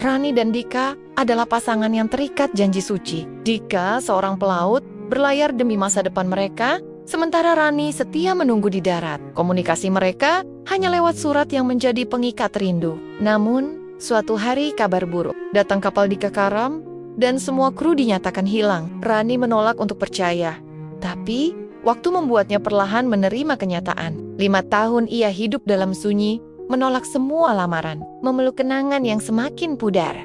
Rani dan Dika adalah pasangan yang terikat janji suci. Dika, seorang pelaut, berlayar demi masa depan mereka, sementara Rani setia menunggu di darat. Komunikasi mereka hanya lewat surat yang menjadi pengikat rindu. Namun, suatu hari kabar buruk. Datang kapal Dika karam, dan semua kru dinyatakan hilang. Rani menolak untuk percaya. Tapi, waktu membuatnya perlahan menerima kenyataan. 5 tahun ia hidup dalam sunyi, menolak semua lamaran, memeluk kenangan yang semakin pudar.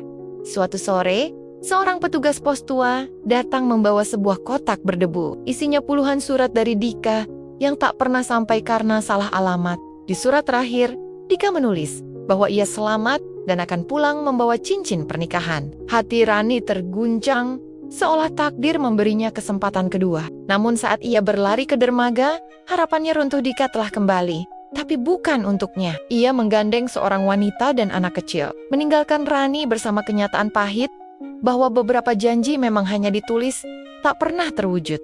Suatu sore, seorang petugas pos tua datang membawa sebuah kotak berdebu. Isinya puluhan surat dari Dika yang tak pernah sampai karena salah alamat. Di surat terakhir, Dika menulis bahwa ia selamat dan akan pulang membawa cincin pernikahan. Hati Rani terguncang, seolah takdir memberinya kesempatan kedua. Namun saat ia berlari ke dermaga, harapannya runtuh. Dika telah kembali, tapi bukan untuknya. Ia menggandeng seorang wanita dan anak kecil, meninggalkan Rani bersama kenyataan pahit bahwa beberapa janji memang hanya ditulis, tak pernah terwujud.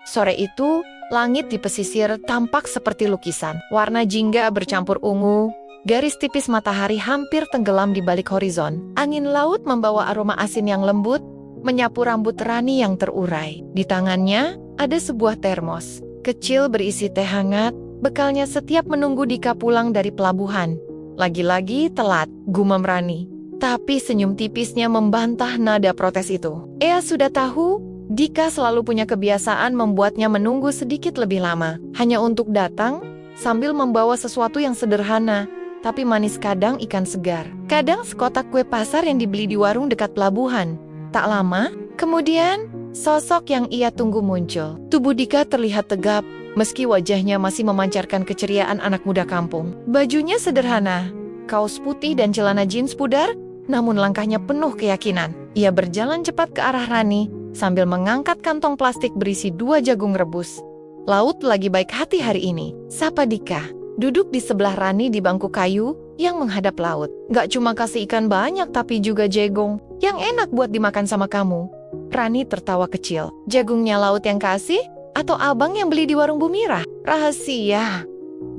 Sore itu, langit di pesisir tampak seperti lukisan. Warna jingga bercampur ungu, garis tipis matahari hampir tenggelam di balik horizon. Angin laut membawa aroma asin yang lembut, menyapu rambut Rani yang terurai. Di tangannya ada sebuah termos kecil berisi teh hangat, bekalnya setiap menunggu Dika pulang dari pelabuhan. Lagi-lagi telat, gumam Rani. Tapi senyum tipisnya membantah nada protes itu. Ia sudah tahu, Dika selalu punya kebiasaan membuatnya menunggu sedikit lebih lama, hanya untuk datang sambil membawa sesuatu yang sederhana, tapi manis. Kadang ikan segar, kadang sekotak kue pasar yang dibeli di warung dekat pelabuhan. Tak lama, kemudian sosok yang ia tunggu muncul. Tubuh Dika terlihat tegap, meski wajahnya masih memancarkan keceriaan anak muda kampung. Bajunya sederhana, kaos putih dan celana jeans pudar, namun langkahnya penuh keyakinan. Ia berjalan cepat ke arah Rani, sambil mengangkat kantong plastik berisi 2 jagung rebus. Laut lagi baik hati hari ini, sapa Dika. Duduk di sebelah Rani di bangku kayu yang menghadap laut. Gak cuma kasih ikan banyak, tapi juga jagung yang enak buat dimakan sama kamu. Rani tertawa kecil. Jagungnya laut yang kasih? Atau abang yang beli di warung Bu Mirah? Rahasia,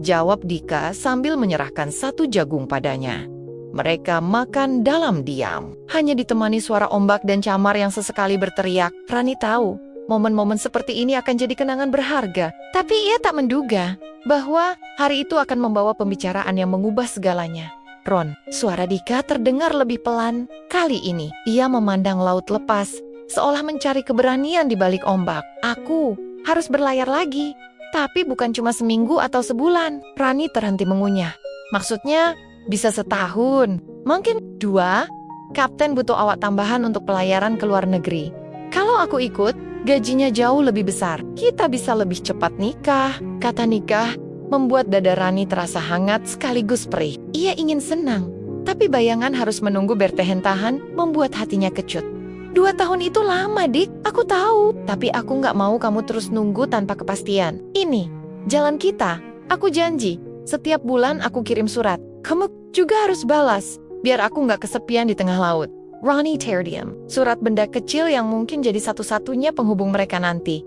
jawab Dika sambil menyerahkan 1 jagung padanya. Mereka makan dalam diam, hanya ditemani suara ombak dan camar yang sesekali berteriak. Rani tahu, momen-momen seperti ini akan jadi kenangan berharga. Tapi ia tak menduga bahwa hari itu akan membawa pembicaraan yang mengubah segalanya. Ron, suara Dika terdengar lebih pelan. Kali ini, ia memandang laut lepas, seolah mencari keberanian di balik ombak. Aku harus berlayar lagi, tapi bukan cuma seminggu atau sebulan. Rani terhenti mengunyah. Maksudnya, bisa setahun, mungkin 2. Kapten butuh awak tambahan untuk pelayaran ke luar negeri. Kalau aku ikut, gajinya jauh lebih besar. Kita bisa lebih cepat nikah. Kata nikah membuat dada Rani terasa hangat sekaligus perih. Ia ingin senang, tapi bayangan harus menunggu bertahan-tahan membuat hatinya kecut. 2 tahun itu lama, Dik. Aku tahu, tapi aku gak mau kamu terus nunggu tanpa kepastian. Ini jalan kita. Aku janji, setiap bulan aku kirim surat. Kamu juga harus balas, biar aku gak kesepian di tengah laut. Ronnie Terdium, surat benda kecil yang mungkin jadi satu-satunya penghubung mereka nanti.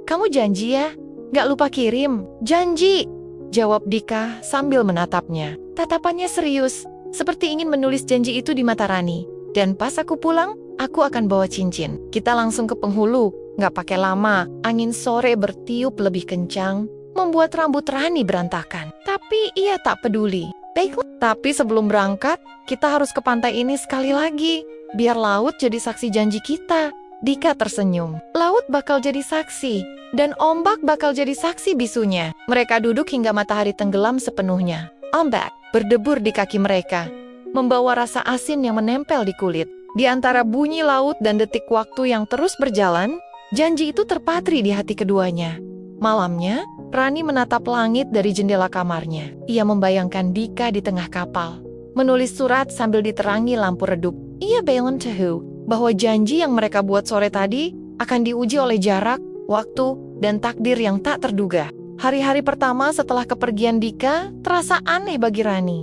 Kamu janji ya? Gak lupa kirim? Janji, jawab Dika sambil menatapnya. Tatapannya serius, seperti ingin menulis janji itu di mata Rani. Dan pas aku pulang, aku akan bawa cincin. Kita langsung ke penghulu, gak pakai lama. Angin sore bertiup lebih kencang, membuat rambut Rani berantakan. Tapi ia tak peduli. Baiklah, tapi sebelum berangkat, kita harus ke pantai ini sekali lagi. Biar laut jadi saksi janji kita. Dika tersenyum. Laut bakal jadi saksi, dan ombak bakal jadi saksi bisunya. Mereka duduk hingga matahari tenggelam sepenuhnya. Ombak berdebur di kaki mereka, membawa rasa asin yang menempel di kulit. Di antara bunyi laut dan detik waktu yang terus berjalan, janji itu terpatri di hati keduanya. Malamnya, Rani menatap langit dari jendela kamarnya. Ia membayangkan Dika di tengah kapal, menulis surat sambil diterangi lampu redup. Ia belum tahu bahwa janji yang mereka buat sore tadi akan diuji oleh jarak, waktu, dan takdir yang tak terduga. Hari-hari pertama setelah kepergian Dika terasa aneh bagi Rani.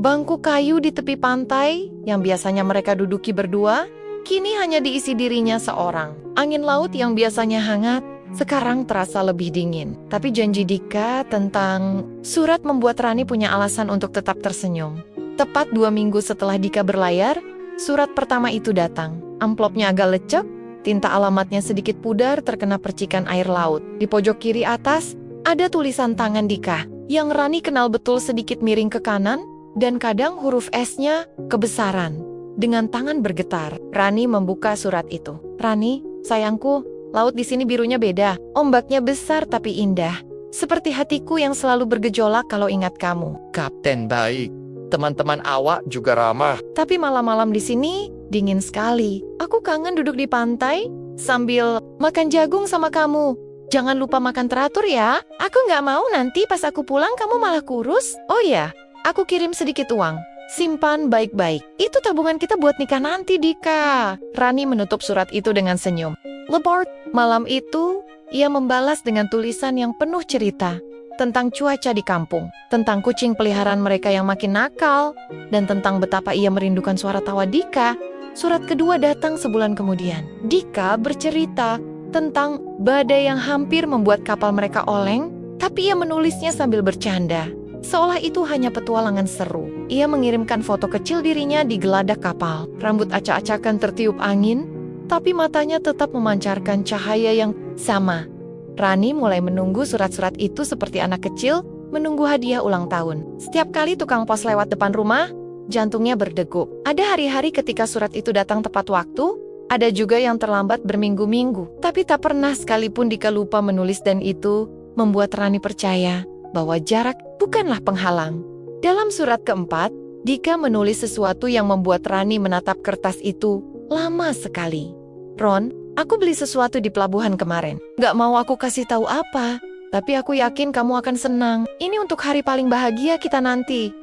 Bangku kayu di tepi pantai yang biasanya mereka duduki berdua, kini hanya diisi dirinya seorang. Angin laut yang biasanya hangat sekarang terasa lebih dingin. Tapi janji Dika tentang surat membuat Rani punya alasan untuk tetap tersenyum. Tepat 2 minggu setelah Dika berlayar, surat pertama itu datang. Amplopnya agak lecek, tinta alamatnya sedikit pudar terkena percikan air laut. Di pojok kiri atas, ada tulisan tangan Dika, yang Rani kenal betul sedikit miring ke kanan, dan kadang huruf S-nya kebesaran. Dengan tangan bergetar, Rani membuka surat itu. "Rani, sayangku, laut di sini birunya beda. Ombaknya besar tapi indah. Seperti hatiku yang selalu bergejolak kalau ingat kamu. Kapten baik, teman-teman awak juga ramah. Tapi malam-malam di sini dingin sekali. Aku kangen duduk di pantai sambil makan jagung sama kamu. Jangan lupa makan teratur ya. Aku nggak mau nanti pas aku pulang kamu malah kurus. Oh ya, aku kirim sedikit uang. Simpan baik-baik. Itu tabungan kita buat nikah nanti, Dika." Rani menutup surat itu dengan senyum. Lebar. Malam itu, ia membalas dengan tulisan yang penuh cerita. Tentang cuaca di kampung, tentang kucing peliharaan mereka yang makin nakal, dan tentang betapa ia merindukan suara tawa Dika. Surat kedua datang sebulan kemudian. Dika bercerita tentang badai yang hampir membuat kapal mereka oleng, tapi ia menulisnya sambil bercanda. Seolah itu hanya petualangan seru. Ia mengirimkan foto kecil dirinya di geladak kapal. Rambut acak-acakan tertiup angin, tapi matanya tetap memancarkan cahaya yang sama. Rani mulai menunggu surat-surat itu seperti anak kecil menunggu hadiah ulang tahun. Setiap kali tukang pos lewat depan rumah, jantungnya berdegup. Ada hari-hari ketika surat itu datang tepat waktu, ada juga yang terlambat berminggu-minggu. Tapi tak pernah sekalipun Dika lupa menulis, dan itu membuat Rani percaya bahwa jarak bukanlah penghalang. Dalam surat keempat, Dika menulis sesuatu yang membuat Rani menatap kertas itu lama sekali. "Ron, aku beli sesuatu di pelabuhan kemarin. Gak mau aku kasih tahu apa, tapi aku yakin kamu akan senang. Ini untuk hari paling bahagia kita nanti."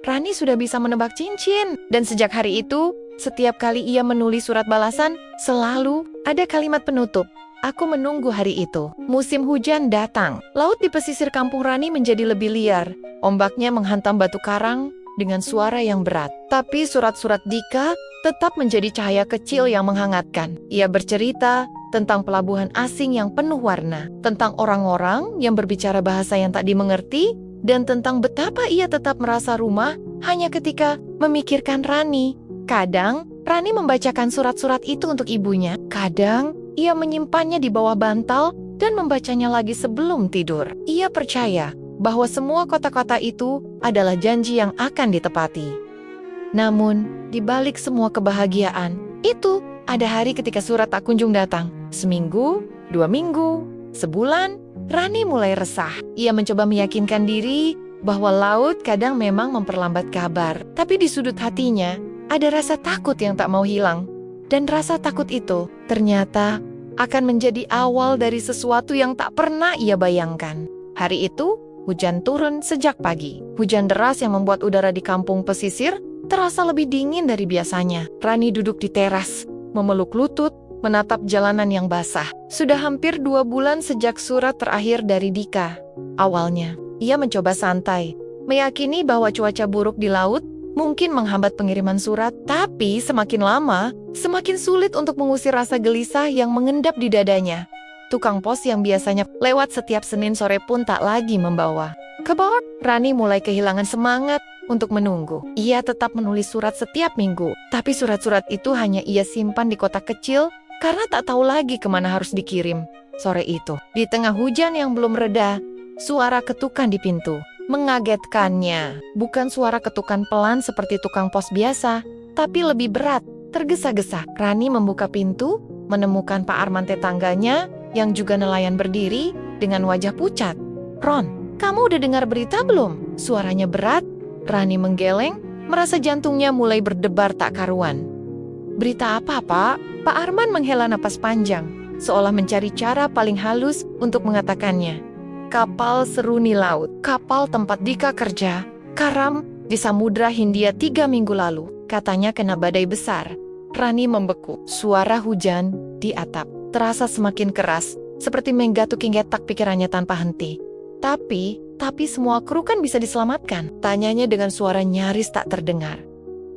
Rani sudah bisa menebak cincin, dan sejak hari itu, setiap kali ia menulis surat balasan, selalu ada kalimat penutup. "Aku menunggu hari itu." Musim hujan datang. Laut di pesisir kampung Rani menjadi lebih liar. Ombaknya menghantam batu karang dengan suara yang berat. Tapi surat-surat Dika tetap menjadi cahaya kecil yang menghangatkan. Ia bercerita tentang pelabuhan asing yang penuh warna, tentang orang-orang yang berbicara bahasa yang tak dimengerti, dan tentang betapa ia tetap merasa rumah hanya ketika memikirkan Rani. Kadang, Rani membacakan surat-surat itu untuk ibunya. Kadang, ia menyimpannya di bawah bantal dan membacanya lagi sebelum tidur. Ia percaya bahwa semua kata-kata itu adalah janji yang akan ditepati. Namun, di balik semua kebahagiaan, itu ada hari ketika surat tak kunjung datang. Seminggu, 2 minggu, sebulan, Rani mulai resah. Ia mencoba meyakinkan diri bahwa laut kadang memang memperlambat kabar. Tapi di sudut hatinya, ada rasa takut yang tak mau hilang. Dan rasa takut itu ternyata akan menjadi awal dari sesuatu yang tak pernah ia bayangkan. Hari itu, hujan turun sejak pagi. Hujan deras yang membuat udara di kampung pesisir terasa lebih dingin dari biasanya. Rani duduk di teras, memeluk lutut, menatap jalanan yang basah. Sudah hampir 2 bulan sejak surat terakhir dari Dika. Awalnya, ia mencoba santai, meyakini bahwa cuaca buruk di laut mungkin menghambat pengiriman surat, tapi semakin lama, semakin sulit untuk mengusir rasa gelisah yang mengendap di dadanya. Tukang pos yang biasanya lewat setiap Senin sore pun tak lagi membawa kabar. Rani mulai kehilangan semangat untuk menunggu. Ia tetap menulis surat setiap minggu, tapi surat-surat itu hanya ia simpan di kotak kecil karena tak tahu lagi kemana harus dikirim. Sore itu, di tengah hujan yang belum reda, suara ketukan di pintu mengagetkannya. Bukan suara ketukan pelan seperti tukang pos biasa, tapi lebih berat, tergesa-gesa. Rani membuka pintu, menemukan Pak Arman tetangganya yang juga nelayan berdiri dengan wajah pucat. "Ron, kamu udah dengar berita belum?" Suaranya berat. Rani menggeleng, merasa jantungnya mulai berdebar tak karuan. "Berita apa, Pak?" Pak Arman menghela napas panjang, seolah mencari cara paling halus untuk mengatakannya. "Kapal Seruni Laut, kapal tempat Dika kerja, karam di Samudra Hindia 3 minggu lalu. Katanya kena badai besar." Rani membeku. Suara hujan di atap terasa semakin keras, seperti menggatuk-getak pikirannya tanpa henti. Tapi semua kru kan bisa diselamatkan?" Tanyanya dengan suara nyaris tak terdengar.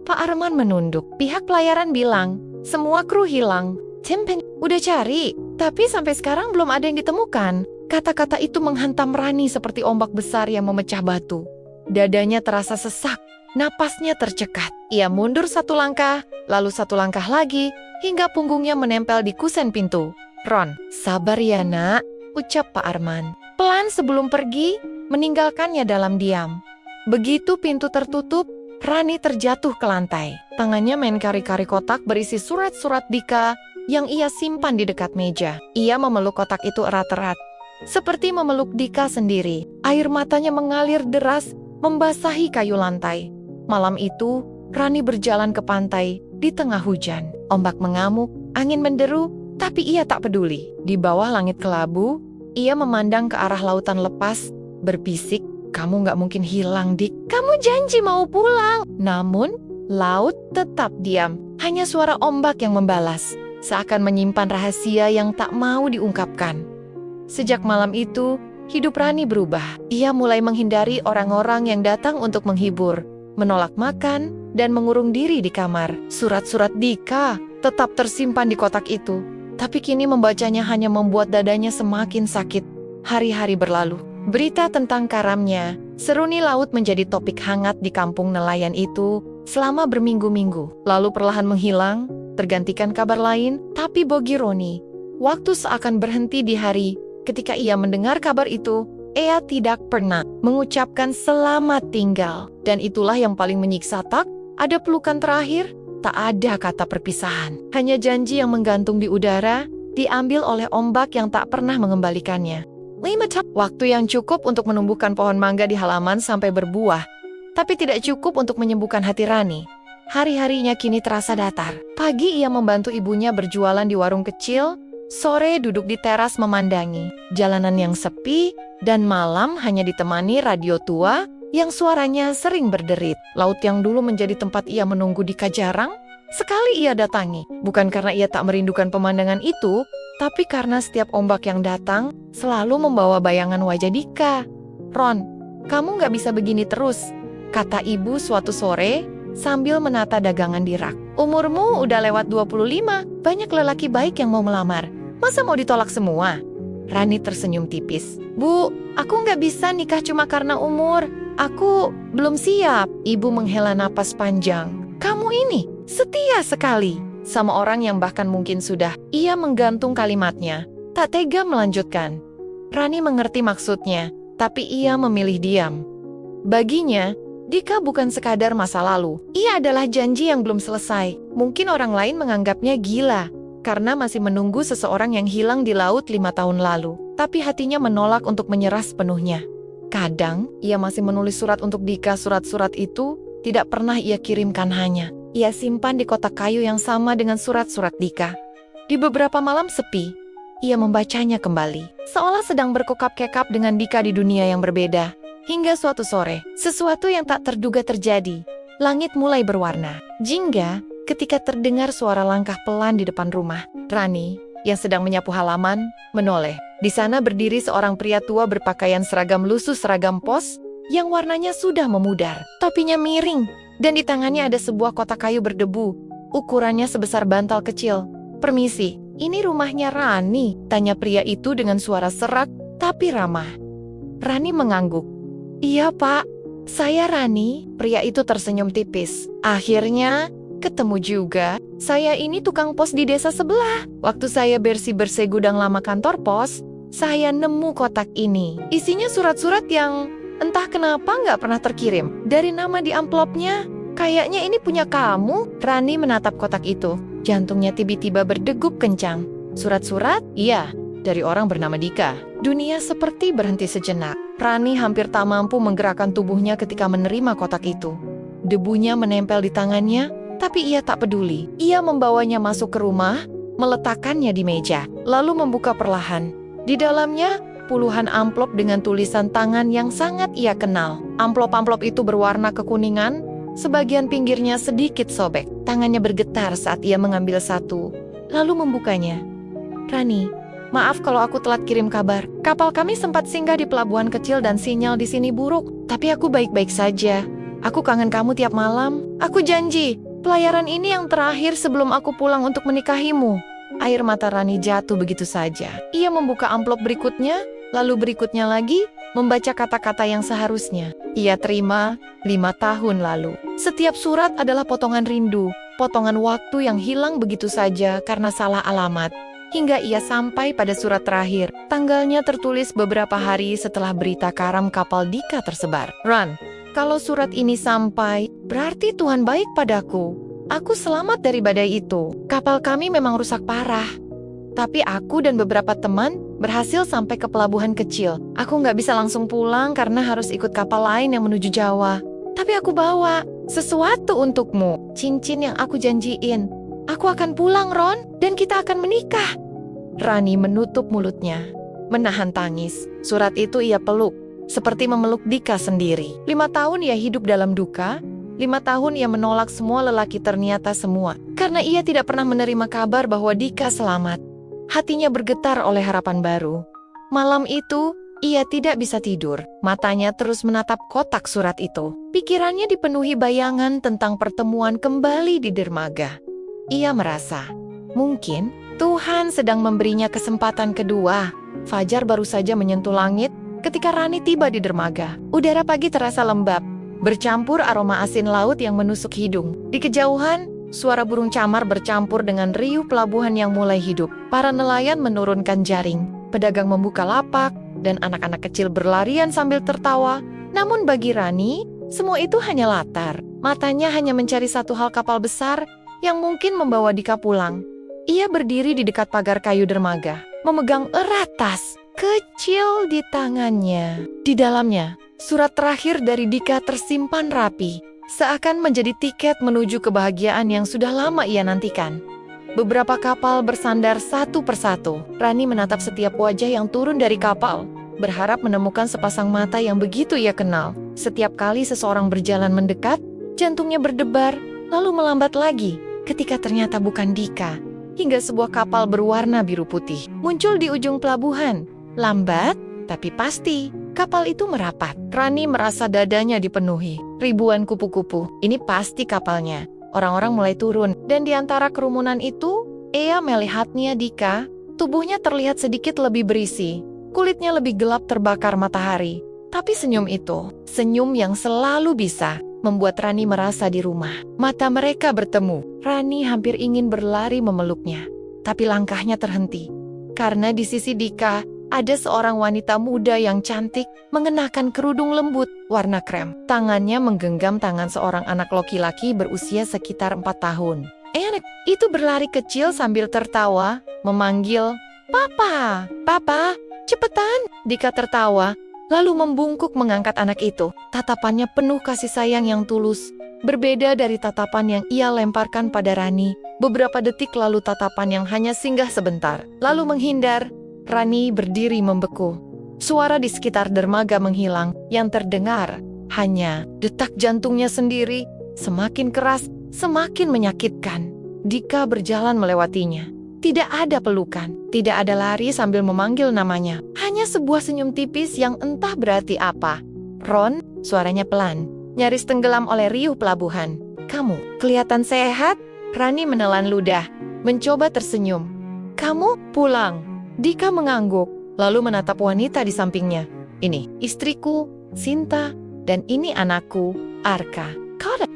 Pak Arman menunduk. "Pihak pelayaran bilang, semua kru hilang. Udah cari, Tapi sampai sekarang belum ada yang ditemukan. Kata-kata itu menghantam Rani seperti ombak besar yang memecah batu. Dadanya terasa sesak, napasnya tercekat. Ia mundur satu langkah, lalu satu langkah lagi, hingga punggungnya menempel di kusen pintu. Ron, sabar ya nak, ucap Pak Arman. Pelan sebelum pergi, meninggalkannya dalam diam. Begitu pintu tertutup, Rani terjatuh ke lantai. Tangannya main kari-kari kotak berisi surat-surat Dika yang ia simpan di dekat meja. Ia memeluk kotak itu erat-erat, seperti memeluk Dika sendiri. Air matanya mengalir deras, membasahi kayu lantai. Malam itu, Rani berjalan ke pantai di tengah hujan. Ombak mengamuk, angin menderu, tapi ia tak peduli. Di bawah langit kelabu, ia memandang ke arah lautan lepas, berbisik, "Kamu gak mungkin hilang, Dik. Kamu janji mau pulang." Namun, laut tetap diam. Hanya suara ombak yang membalas, seakan menyimpan rahasia yang tak mau diungkapkan. Sejak malam itu, hidup Rani berubah. Ia mulai menghindari orang-orang yang datang untuk menghibur, menolak makan, dan mengurung diri di kamar. Surat-surat Dika tetap tersimpan di kotak itu, tapi kini membacanya hanya membuat dadanya semakin sakit. Hari-hari berlalu. Berita tentang karamnya, seruni laut menjadi topik hangat di kampung nelayan itu selama berminggu-minggu. Lalu perlahan menghilang, tergantikan kabar lain, tapi bagi Roni, waktu seakan berhenti di hari ketika ia mendengar kabar itu. Ia tidak pernah mengucapkan selamat tinggal, dan itulah yang paling menyiksa. Tak ada pelukan terakhir, tak ada kata perpisahan. Hanya janji yang menggantung di udara, diambil oleh ombak yang tak pernah mengembalikannya. Waktu yang cukup untuk menumbuhkan pohon mangga di halaman sampai berbuah, tapi tidak cukup untuk menyembuhkan hati Rani. Hari-harinya kini terasa datar. Pagi ia membantu ibunya berjualan di warung kecil, sore duduk di teras memandangi jalanan yang sepi, dan malam hanya ditemani radio tua yang suaranya sering berderit. Laut yang dulu menjadi tempat ia menunggu Dika jarang sekali ia datangi. Bukan karena ia tak merindukan pemandangan itu, tapi karena setiap ombak yang datang selalu membawa bayangan wajah Dika. "Ron, kamu gak bisa begini terus," kata ibu suatu sore sambil menata dagangan di rak. "Umurmu udah lewat 25, banyak lelaki baik yang mau melamar. Masa mau ditolak semua?" Rani tersenyum tipis. "Bu, aku gak bisa nikah cuma karena umur. Aku belum siap." Ibu menghela napas panjang. "Kamu ini setia sekali sama orang yang bahkan mungkin sudah..." Ia menggantung kalimatnya, tak tega melanjutkan. Rani mengerti maksudnya, tapi ia memilih diam. Baginya, Dika bukan sekadar masa lalu. Ia adalah janji yang belum selesai. Mungkin orang lain menganggapnya gila karena masih menunggu seseorang yang hilang di laut 5 tahun lalu. Tapi hatinya menolak untuk menyerah sepenuhnya. Kadang, ia masih menulis surat untuk Dika. Surat-surat itu tidak pernah ia kirimkan, hanya ia simpan di kotak kayu yang sama dengan surat-surat Dika. Di beberapa malam sepi, ia membacanya kembali, seolah sedang berkokap-kekap dengan Dika di dunia yang berbeda. Hingga suatu sore, sesuatu yang tak terduga terjadi. Langit mulai berwarna. Jingga ketika terdengar suara langkah pelan di depan rumah. Rani, yang sedang menyapu halaman, menoleh. Di sana berdiri seorang pria tua berpakaian seragam lusuh seragam pos yang warnanya sudah memudar. Topinya miring, dan di tangannya ada sebuah kotak kayu berdebu, ukurannya sebesar bantal kecil. "Permisi, ini rumahnya Rani?" tanya pria itu dengan suara serak tapi ramah. Rani mengangguk. "Iya Pak, saya Rani." Pria itu tersenyum tipis. "Akhirnya ketemu juga. Saya ini tukang pos di desa sebelah. Waktu saya bersih-bersih gudang lama kantor pos, saya nemu kotak ini. Isinya surat-surat yang entah kenapa nggak pernah terkirim. Dari nama di amplopnya, kayaknya ini punya kamu." Rani menatap kotak itu. Jantungnya tiba-tiba berdegup kencang. "Surat-surat? Iya, dari orang bernama Dika." Dunia seperti berhenti sejenak. Rani hampir tak mampu menggerakkan tubuhnya ketika menerima kotak itu. Debunya menempel di tangannya, tapi ia tak peduli. Ia membawanya masuk ke rumah, meletakkannya di meja, lalu membuka perlahan. Di dalamnya, puluhan amplop dengan tulisan tangan yang sangat ia kenal. Amplop-amplop itu berwarna kekuningan, sebagian pinggirnya sedikit sobek. Tangannya bergetar saat ia mengambil satu, lalu membukanya. "Rani, maaf kalau aku telat kirim kabar. Kapal kami sempat singgah di pelabuhan kecil dan sinyal di sini buruk. Tapi aku baik-baik saja. Aku kangen kamu tiap malam. Aku janji, pelayaran ini yang terakhir sebelum aku pulang untuk menikahimu." Air mata Rani jatuh begitu saja. Ia membuka amplop berikutnya, lalu berikutnya lagi, membaca kata-kata yang seharusnya ia terima 5 tahun lalu. Setiap surat adalah potongan rindu, potongan waktu yang hilang begitu saja karena salah alamat. Hingga ia sampai pada surat terakhir. Tanggalnya tertulis beberapa hari setelah berita karam kapal Dika tersebar. Ran, kalau surat ini sampai, berarti Tuhan baik padaku. Aku selamat dari badai itu. Kapal kami memang rusak parah. Tapi aku dan beberapa teman berhasil sampai ke pelabuhan kecil. Aku nggak bisa langsung pulang karena harus ikut kapal lain yang menuju Jawa. Tapi aku bawa sesuatu untukmu. Cincin yang aku janjiin. Aku akan pulang, Ron, dan kita akan menikah. Rani menutup mulutnya, menahan tangis. Surat itu ia peluk, seperti memeluk Dika sendiri. 5 tahun ia hidup dalam duka, 5 tahun ia menolak semua lelaki ternyata semua. Karena ia tidak pernah menerima kabar bahwa Dika selamat. Hatinya bergetar oleh harapan baru. Malam itu, ia tidak bisa tidur. Matanya terus menatap kotak surat itu. Pikirannya dipenuhi bayangan tentang pertemuan kembali di dermaga. Ia merasa, mungkin Tuhan sedang memberinya kesempatan kedua. Fajar baru saja menyentuh langit ketika Rani tiba di dermaga. Udara pagi terasa lembab, bercampur aroma asin laut yang menusuk hidung. Di kejauhan, suara burung camar bercampur dengan riuh pelabuhan yang mulai hidup. Para nelayan menurunkan jaring, pedagang membuka lapak, dan anak-anak kecil berlarian sambil tertawa. Namun bagi Rani, semua itu hanya latar. Matanya hanya mencari satu hal, kapal besar yang mungkin membawa Dika pulang. Ia berdiri di dekat pagar kayu dermaga, memegang erat tas kecil di tangannya. Di dalamnya, surat terakhir dari Dika tersimpan rapi, seakan menjadi tiket menuju kebahagiaan yang sudah lama ia nantikan. Beberapa kapal bersandar satu persatu. Rani menatap setiap wajah yang turun dari kapal, berharap menemukan sepasang mata yang begitu ia kenal. Setiap kali seseorang berjalan mendekat, jantungnya berdebar, lalu melambat lagi ketika ternyata bukan Dika. Hingga sebuah kapal berwarna biru putih muncul di ujung pelabuhan. Lambat, tapi pasti, kapal itu merapat. Rani merasa dadanya dipenuhi. Ribuan kupu-kupu, ini pasti kapalnya. Orang-orang mulai turun, dan di antara kerumunan itu, ia melihatnya Dika. Tubuhnya terlihat sedikit lebih berisi, kulitnya lebih gelap terbakar matahari. Tapi senyum itu, senyum yang selalu bisa membuat Rani merasa di rumah. Mata mereka bertemu. Rani hampir ingin berlari memeluknya, tapi langkahnya terhenti. Karena di sisi Dika, ada seorang wanita muda yang cantik, mengenakan kerudung lembut warna krem. Tangannya menggenggam tangan seorang anak laki-laki berusia sekitar 4 tahun. Anak itu berlari kecil sambil tertawa, memanggil, "Papa, Papa, cepetan!" Dika tertawa, lalu membungkuk mengangkat anak itu. Tatapannya penuh kasih sayang yang tulus, berbeda dari tatapan yang ia lemparkan pada Rani. Beberapa detik lalu tatapan yang hanya singgah sebentar, lalu menghindar. Rani berdiri membeku. Suara di sekitar dermaga menghilang, yang terdengar hanya detak jantungnya sendiri, semakin keras, semakin menyakitkan. Dika berjalan melewatinya. Tidak ada pelukan, tidak ada lari sambil memanggil namanya. Hanya sebuah senyum tipis yang entah berarti apa. "Ron," suaranya pelan, nyaris tenggelam oleh riuh pelabuhan. "Kamu kelihatan sehat." Rani menelan ludah, mencoba tersenyum. "Kamu pulang?" Dika mengangguk, lalu menatap wanita di sampingnya. "Ini istriku, Sinta, dan ini anakku, Arka."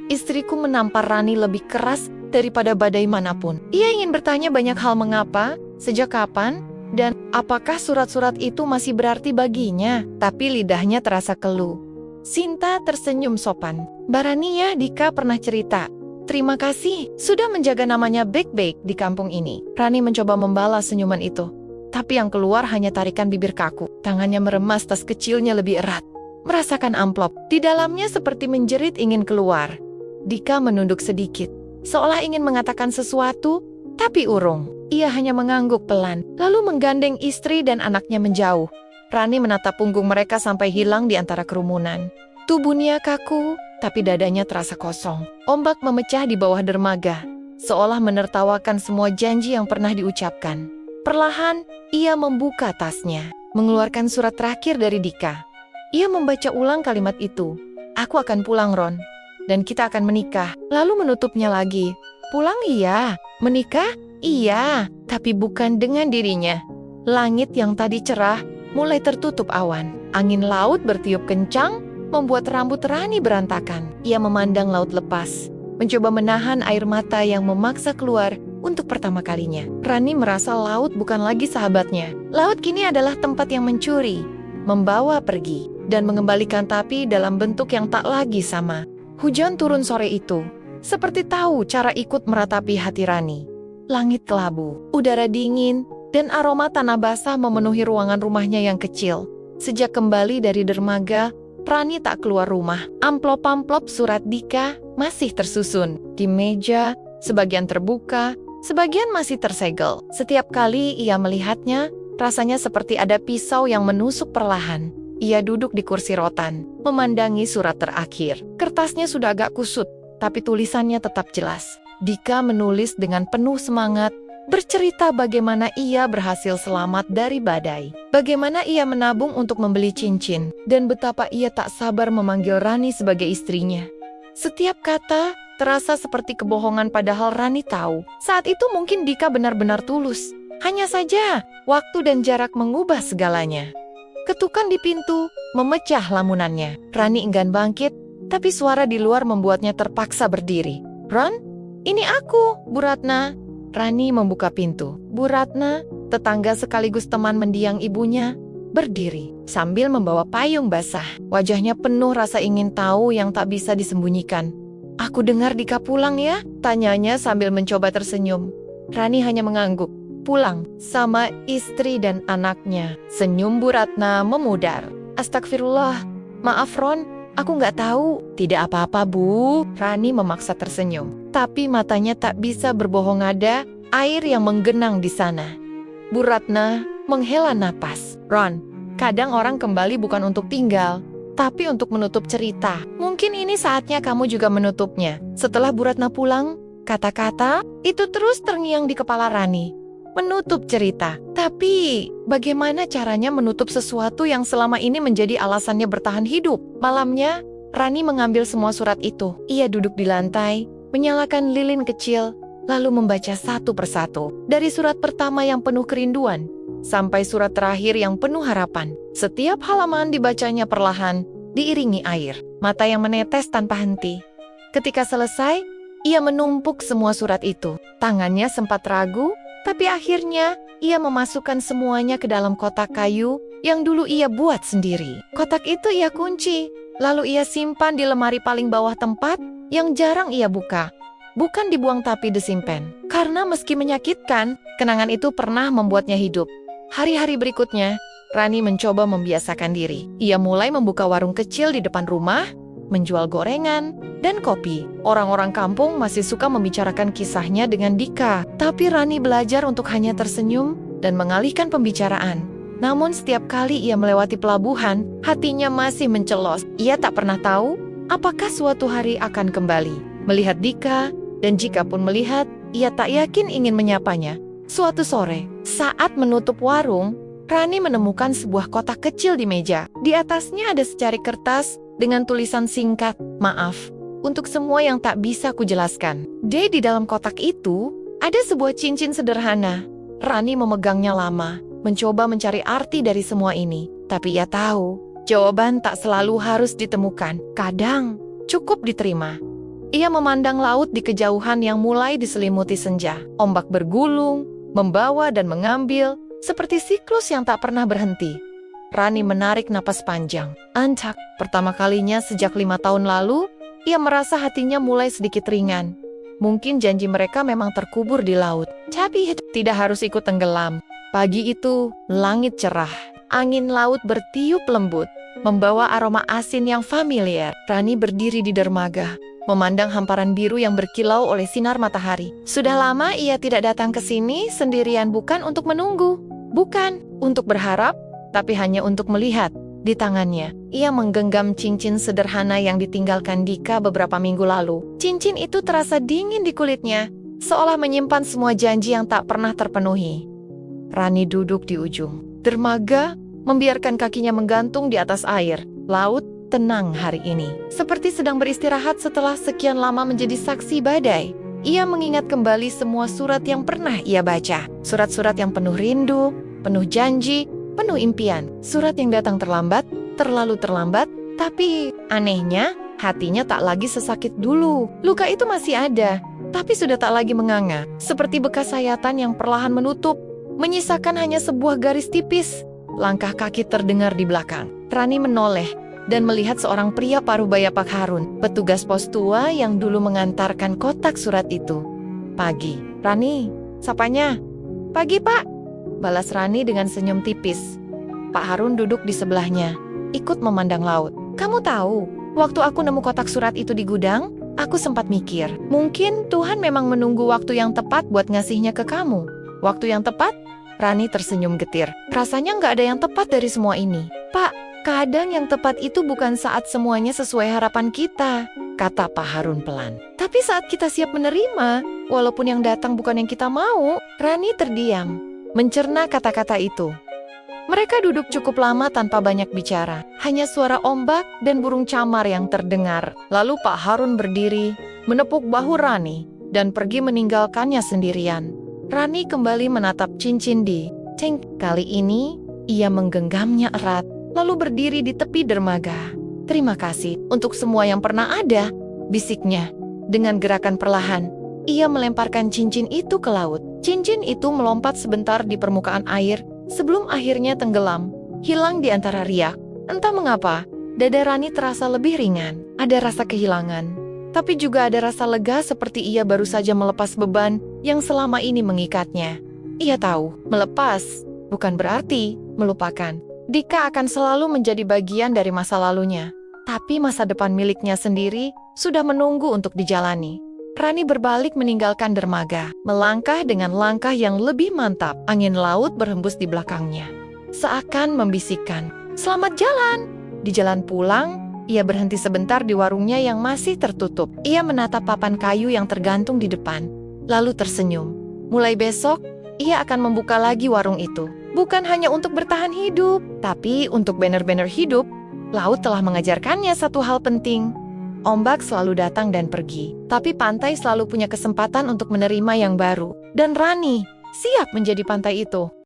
Istriku menampar Rani lebih keras daripada badai manapun. Ia ingin bertanya banyak hal, mengapa, sejak kapan, dan apakah surat-surat itu masih berarti baginya. Tapi lidahnya terasa keluh. Sinta tersenyum sopan. "Barani ya, Dika pernah cerita. Terima kasih, sudah menjaga namanya baik-baik di kampung ini." Rani mencoba membalas senyuman itu, tapi yang keluar hanya tarikan bibir kaku. Tangannya meremas tas kecilnya lebih erat, merasakan amplop. Di dalamnya seperti menjerit ingin keluar. Dika menunduk sedikit, seolah ingin mengatakan sesuatu, tapi urung. Ia hanya mengangguk pelan, lalu menggandeng istri dan anaknya menjauh. Rani menatap punggung mereka sampai hilang di antara kerumunan. Tubuhnya kaku, tapi dadanya terasa kosong. Ombak memecah di bawah dermaga, seolah menertawakan semua janji yang pernah diucapkan. Perlahan, ia membuka tasnya, mengeluarkan surat terakhir dari Dika. Ia membaca ulang kalimat itu. "Aku akan pulang, Ron, dan kita akan menikah." Lalu menutupnya lagi. "Pulang iya, menikah Iya, tapi bukan dengan dirinya. Langit yang tadi cerah mulai tertutup awan. Angin laut bertiup kencang, membuat rambut Rani berantakan. Ia memandang laut lepas, mencoba menahan air mata yang memaksa keluar untuk pertama kalinya. Rani merasa laut bukan lagi sahabatnya. Laut kini adalah tempat yang mencuri, membawa pergi, dan mengembalikan tapi dalam bentuk yang tak lagi sama. Hujan turun sore itu, seperti tahu cara ikut meratapi hati Rani. Langit kelabu, udara dingin, dan aroma tanah basah memenuhi ruangan rumahnya yang kecil. Sejak kembali dari dermaga, Rani tak keluar rumah. Amplop-amplop surat Dika masih tersusun di meja, sebagian terbuka, sebagian masih tersegel. Setiap kali ia melihatnya, rasanya seperti ada pisau yang menusuk perlahan. Ia duduk di kursi rotan, memandangi surat terakhir. Kertasnya sudah agak kusut, tapi tulisannya tetap jelas. Dika menulis dengan penuh semangat, bercerita bagaimana ia berhasil selamat dari badai, bagaimana ia menabung untuk membeli cincin, dan betapa ia tak sabar memanggil Rani sebagai istrinya. Setiap kata terasa seperti kebohongan, padahal Rani tahu saat itu mungkin Dika benar-benar tulus. Hanya saja, waktu dan jarak mengubah segalanya. Ketukan di pintu memecah lamunannya. Rani enggan bangkit, tapi suara di luar membuatnya terpaksa berdiri. "Ron, ini aku, Bu Ratna." Rani membuka pintu. Bu Ratna, tetangga sekaligus teman mendiang ibunya, berdiri sambil membawa payung basah. Wajahnya penuh rasa ingin tahu yang tak bisa disembunyikan. "Aku dengar Dika pulang ya?" tanyanya sambil mencoba tersenyum. Rani hanya mengangguk. "Pulang sama istri dan anaknya." Senyum Bu Ratna memudar. "Astagfirullah, maaf Ron, aku nggak tahu." "Tidak apa-apa Bu." Rani memaksa tersenyum, tapi matanya tak bisa berbohong, ada air yang menggenang di sana. Bu Ratna menghela napas. "Ron, kadang orang kembali bukan untuk tinggal, tapi untuk menutup cerita. Mungkin ini saatnya kamu juga menutupnya." Setelah Bu Ratna pulang, kata-kata itu terus terngiang di kepala Rani. Menutup cerita. Tapi bagaimana caranya menutup sesuatu yang selama ini menjadi alasannya bertahan hidup? Malamnya, Rani mengambil semua surat itu. Ia duduk di lantai, menyalakan lilin kecil, lalu membaca satu persatu. Dari surat pertama yang penuh kerinduan, sampai surat terakhir yang penuh harapan. Setiap halaman dibacanya perlahan, diiringi air, mata yang menetes tanpa henti. Ketika selesai, ia menumpuk semua surat itu. Tangannya sempat ragu, tapi akhirnya ia memasukkan semuanya ke dalam kotak kayu yang dulu ia buat sendiri. Kotak itu ia kunci, lalu ia simpan di lemari paling bawah tempat yang jarang ia buka. Bukan dibuang tapi disimpan. Karena meski menyakitkan, kenangan itu pernah membuatnya hidup. Hari-hari berikutnya, Rani mencoba membiasakan diri. Ia mulai membuka warung kecil di depan rumah, menjual gorengan dan kopi. Orang-orang kampung masih suka membicarakan kisahnya dengan Dika, tapi Rani belajar untuk hanya tersenyum dan mengalihkan pembicaraan. Namun setiap kali ia melewati pelabuhan, hatinya masih mencelos. Ia tak pernah tahu apakah suatu hari akan kembali melihat Dika, dan jika pun melihat, ia tak yakin ingin menyapanya. Suatu sore, saat menutup warung, Rani menemukan sebuah kotak kecil di meja. Di atasnya ada secari kertas dengan tulisan singkat, "Maaf untuk semua yang tak bisa kujelaskan." Di dalam kotak itu ada sebuah cincin sederhana. Rani memegangnya lama, mencoba mencari arti dari semua ini. Tapi ia tahu, jawaban tak selalu harus ditemukan. Kadang cukup diterima. Ia memandang laut di kejauhan yang mulai diselimuti senja. Ombak bergulung, membawa dan mengambil, seperti siklus yang tak pernah berhenti. Rani menarik napas panjang. Antak, pertama kalinya sejak 5 tahun lalu, ia merasa hatinya mulai sedikit ringan. Mungkin janji mereka memang terkubur di laut. Tapi tidak harus ikut tenggelam. Pagi itu, langit cerah. Angin laut bertiup lembut, membawa aroma asin yang familiar. Rani berdiri di dermaga, memandang hamparan biru yang berkilau oleh sinar matahari. Sudah lama ia tidak datang ke sini sendirian, bukan untuk menunggu, bukan untuk berharap, tapi hanya untuk melihat. Di tangannya, ia menggenggam cincin sederhana yang ditinggalkan Dika beberapa minggu lalu. Cincin itu terasa dingin di kulitnya, seolah menyimpan semua janji yang tak pernah terpenuhi. Rani duduk di ujung dermaga, membiarkan kakinya menggantung di atas air. Laut tenang hari ini, seperti sedang beristirahat setelah sekian lama menjadi saksi badai. Ia mengingat kembali semua surat yang pernah ia baca. Surat-surat yang penuh rindu, penuh janji, penuh impian. Surat yang datang terlambat, terlalu terlambat, tapi anehnya hatinya tak lagi sesakit dulu. Luka itu masih ada, tapi sudah tak lagi menganga. Seperti bekas sayatan yang perlahan menutup, menyisakan hanya sebuah garis tipis. Langkah kaki terdengar di belakang. Rani menoleh dan melihat seorang pria parubaya Pak Harun, petugas pos tua yang dulu mengantarkan kotak surat itu. "Pagi, Rani," sapanya. "Pagi, Pak," balas Rani dengan senyum tipis. Pak Harun duduk di sebelahnya, ikut memandang laut. "Kamu tahu, waktu aku nemu kotak surat itu di gudang, aku sempat mikir, mungkin Tuhan memang menunggu waktu yang tepat buat ngasihnya ke kamu." "Waktu yang tepat?" Rani tersenyum getir. "Rasanya nggak ada yang tepat dari semua ini." "Pak, kadang yang tepat itu bukan saat semuanya sesuai harapan kita," kata Pak Harun pelan. "Tapi saat kita siap menerima, walaupun yang datang bukan yang kita mau." Rani terdiam, mencerna kata-kata itu. Mereka duduk cukup lama tanpa banyak bicara. Hanya suara ombak dan burung camar yang terdengar. Lalu Pak Harun berdiri, menepuk bahu Rani, dan pergi meninggalkannya sendirian. Rani kembali menatap cincin di ceng. Kali ini, ia menggenggamnya erat, lalu berdiri di tepi dermaga. "Terima kasih untuk semua yang pernah ada," bisiknya. Dengan gerakan perlahan, ia melemparkan cincin itu ke laut. Cincin itu melompat sebentar di permukaan air, sebelum akhirnya tenggelam, hilang di antara riak. Entah mengapa, dada Rani terasa lebih ringan. Ada rasa kehilangan, tapi juga ada rasa lega seperti ia baru saja melepas beban yang selama ini mengikatnya. Ia tahu, melepas bukan berarti melupakan. Dika akan selalu menjadi bagian dari masa lalunya, tapi masa depan miliknya sendiri sudah menunggu untuk dijalani. Rani berbalik meninggalkan dermaga, melangkah dengan langkah yang lebih mantap. Angin laut berhembus di belakangnya, seakan membisikkan, "Selamat jalan." Di jalan pulang, ia berhenti sebentar di warungnya yang masih tertutup. Ia menatap papan kayu yang tergantung di depan, lalu tersenyum. Mulai besok, ia akan membuka lagi warung itu. Bukan hanya untuk bertahan hidup, tapi untuk banner-banner hidup. Laut telah mengajarkannya satu hal penting. Ombak selalu datang dan pergi, tapi pantai selalu punya kesempatan untuk menerima yang baru. Dan Rani siap menjadi pantai itu.